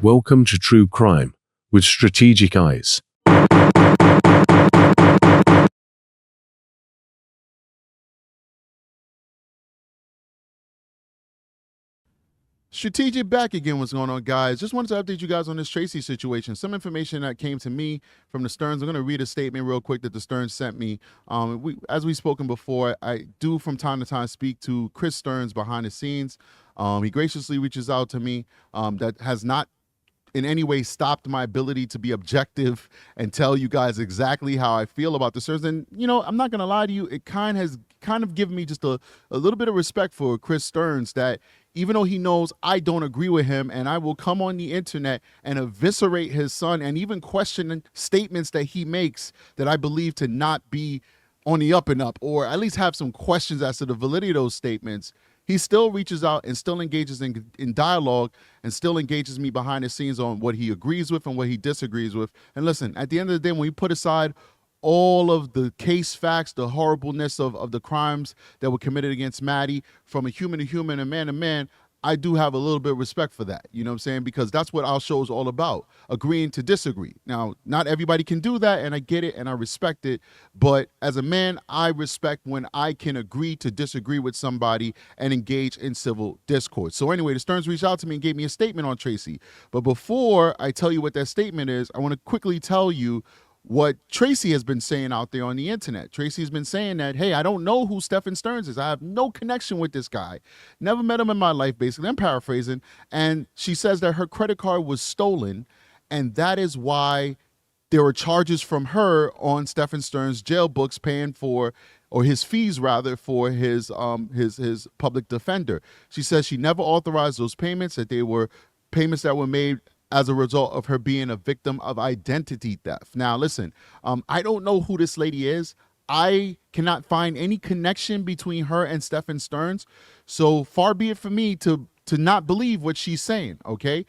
Welcome to True Crime with Strategic Eyes. Strategic back again. What's going on, guys? Just wanted to update you guys on this TRACY situation. Some information that came to me from the Stearns. I'm going to read a statement real quick that the Stearns sent me. As we've spoken before, I do from time to time speak to Chris Stearns behind the scenes. He graciously reaches out to me. That has not in any way stopped my ability to be objective and tell you guys exactly how I feel about the Stearns. And, you know, I'm not going to lie to you. It kind of given me just a little bit of respect for Chris Stearns, that even though he knows I don't agree with him, and I will come on the internet and eviscerate his son and even question statements that he makes that I believe to not be on the up and up, or at least have some questions as to the validity of those statements, he still reaches out and still engages in dialogue and still engages me behind the scenes on what he agrees with and what he disagrees with. And listen, at the end of the day, when we put aside all of the case facts, the horribleness of the crimes that were committed against Maddie, from a human to human and man to man, I do have a little bit of respect for that. You know what I'm saying? Because that's what our show is all about, agreeing to disagree. Now, not everybody can do that, and I get it, and I respect it. But as a man, I respect when I can agree to disagree with somebody and engage in civil discourse. So anyway, the Stearns reached out to me and gave me a statement on TRACY. But before I tell you what that statement is, I want to quickly tell you what TRACY has been saying out there on the internet. TRACY has been saying that, hey, I don't know who Stephen Stearns is. I have no connection with this guy. Never met him in my life, basically. I'm paraphrasing. And she says that her credit card was stolen, and that is why there were charges from her on Stephen Stearns' jail books paying for, or his fees rather, for his public defender. She says she never authorized those payments, that they were payments that were made as a result of her being a victim of identity theft. Now, listen, I don't know who this lady is. I cannot find any connection between her and Stephen Stearns. So far be it for me to not believe what she's saying, okay?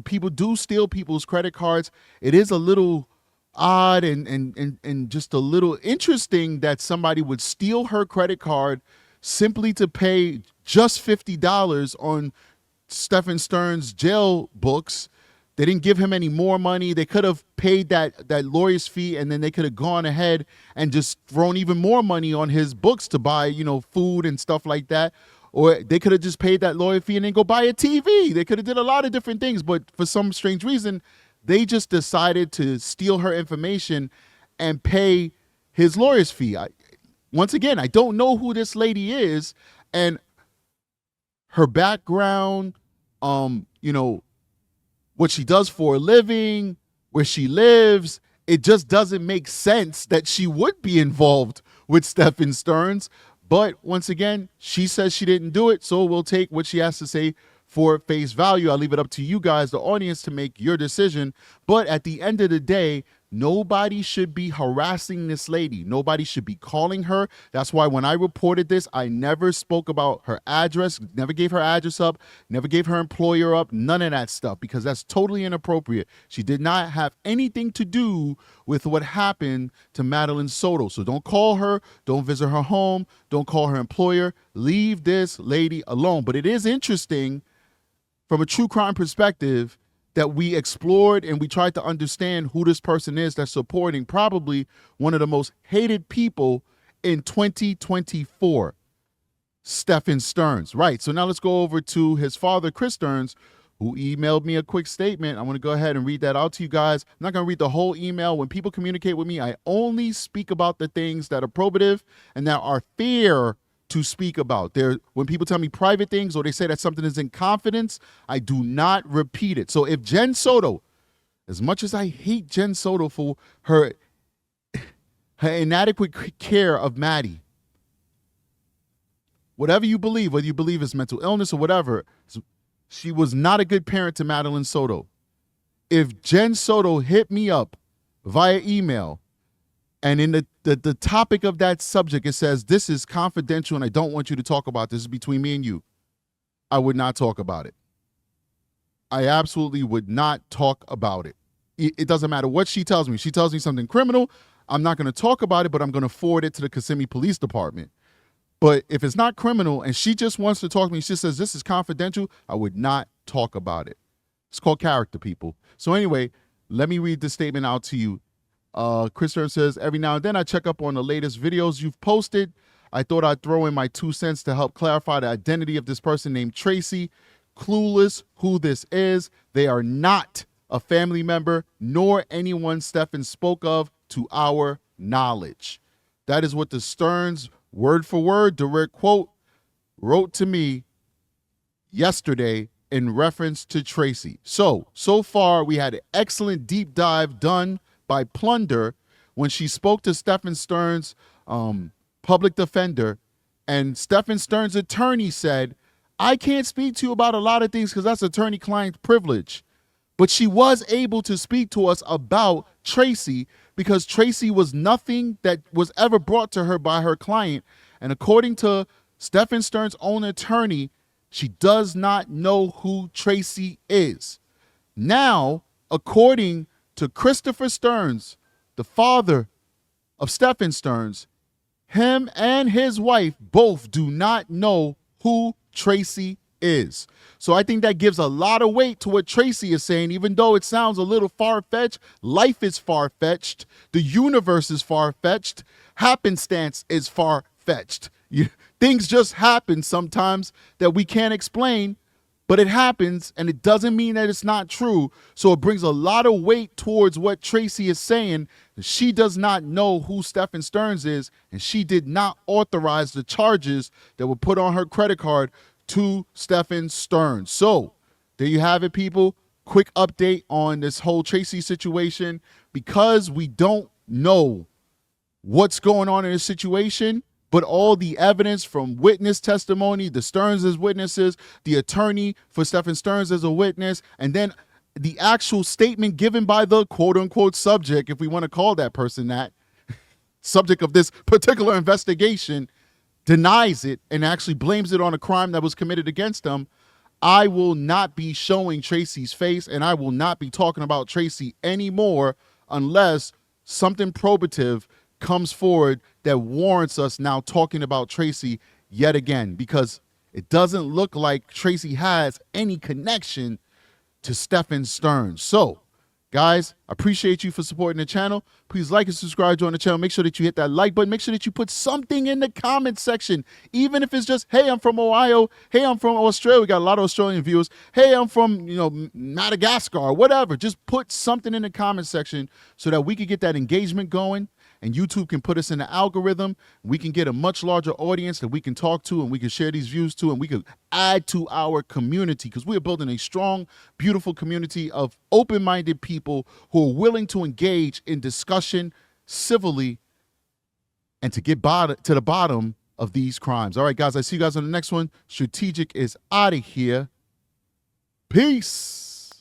People do steal people's credit cards. It is a little odd and just a little interesting that somebody would steal her credit card simply to pay just $50 on Stephen Stearns' jail books. They didn't give him any more money. They could have paid that lawyer's fee, and then they could have gone ahead and just thrown even more money on his books to buy, you know, food and stuff like that. Or they could have just paid that lawyer fee and then go buy a TV. They could have did a lot of different things, but for some strange reason, they just decided to steal her information and pay his lawyer's fee. Once again, I don't know who this lady is, and her background, you know, what she does for a living, where she lives, it just doesn't make sense that she would be involved with Stephen Stearns. But once again, she says she didn't do it, so we'll take what she has to say for face value. I'll leave it up to you guys, the audience, to make your decision. But at the end of the day, nobody should be harassing this lady. Nobody should be calling her. That's why when I reported this, I never spoke about her address, never gave her address up, never gave her employer up, none of that stuff, because that's totally inappropriate. She did not have anything to do with what happened to Madeline Soto. So don't call her, don't visit her home, don't call her employer. Leave this lady alone. But it is interesting from a true crime perspective that we explored and we tried to understand who this person is that's supporting probably one of the most hated people in 2024, Stephen Stearns. Right, so now let's go over to his father, Chris Stearns, who emailed me a quick statement. I want to go ahead and read that out to you guys. I'm not going to read the whole email. When people communicate with me, I only speak about the things that are probative and that are fair to speak about. When people tell me private things or they say that something is in confidence, I do not repeat it. So if Jen Soto, as much as I hate Jen Soto for her inadequate care of Maddie, whatever you believe, whether you believe it's mental illness or whatever, she was not a good parent to Madeline Soto. If Jen Soto hit me up via email, and in the topic of that subject, it says, this is confidential and I don't want you to talk about this, is between me and you, I would not talk about it. I absolutely would not talk about it. It doesn't matter what she tells me. She tells me something criminal, I'm not going to talk about it, but I'm going to forward it to the Kissimmee Police Department. But if it's not criminal and she just wants to talk to me, she says this is confidential, I would not talk about it. It's called character, people. So anyway, let me read this statement out to you. Chris Stearns says, every now and then I check up on the latest videos you've posted. I thought I'd throw in my 2 cents to help clarify the identity of this person named Tracy. Clueless who this is. They are not a family member nor anyone Stephen spoke of to our knowledge. That is what the Stearns, word for word, direct quote, wrote to me yesterday in reference to Tracy. So far we had an excellent deep dive done by Plunder when she spoke to Stephen Stearns' public defender, and Stephen Stearns' attorney said, I can't speak to you about a lot of things because that's attorney-client privilege. But she was able to speak to us about Tracy because Tracy was nothing that was ever brought to her by her client. And according to Stephen Stearns' own attorney, she does not know who Tracy is. Now, according to Christopher Stearns, the father of Stephen Stearns, him and his wife both do not know who Tracy is. So I think that gives a lot of weight to what Tracy is saying, even though it sounds a little far-fetched. Life is far-fetched. The universe is far-fetched. Happenstance is far-fetched. Things just happen sometimes that we can't explain, but it happens, and it doesn't mean that it's not true. So it brings a lot of weight towards what Tracy is saying. She does not know who Stephen Stearns is, and she did not authorize the charges that were put on her credit card to Stephen Stearns. So there you have it, people. Quick update on this whole Tracy situation. Because we don't know what's going on in this situation, but all the evidence from witness testimony, the Stearns as witnesses, the attorney for Stephen Stearns as a witness, and then the actual statement given by the quote-unquote subject, if we want to call that person that, subject of this particular investigation, denies it and actually blames it on a crime that was committed against them. I will not be showing Tracy's face, and I will not be talking about Tracy anymore unless something probative comes forward that warrants us now talking about Tracy yet again, because it doesn't look like Tracy has any connection to Stephen Stearns. So, guys, I appreciate you for supporting the channel. Please like and subscribe, join the channel. Make sure that you hit that like button. Make sure that you put something in the comment section, even if it's just, hey, I'm from Ohio. Hey, I'm from Australia. We got a lot of Australian viewers. Hey, I'm from, Madagascar, whatever. Just put something in the comment section so that we can get that engagement going, and YouTube can put us in the algorithm. We can get a much larger audience that we can talk to, and we can share these views to, and we can add to our community, because we are building a strong, beautiful community of open-minded people who are willing to engage in discussion civilly and to get to the bottom of these crimes. All right, guys, I see you guys on the next one. Strategic is out of here. Peace.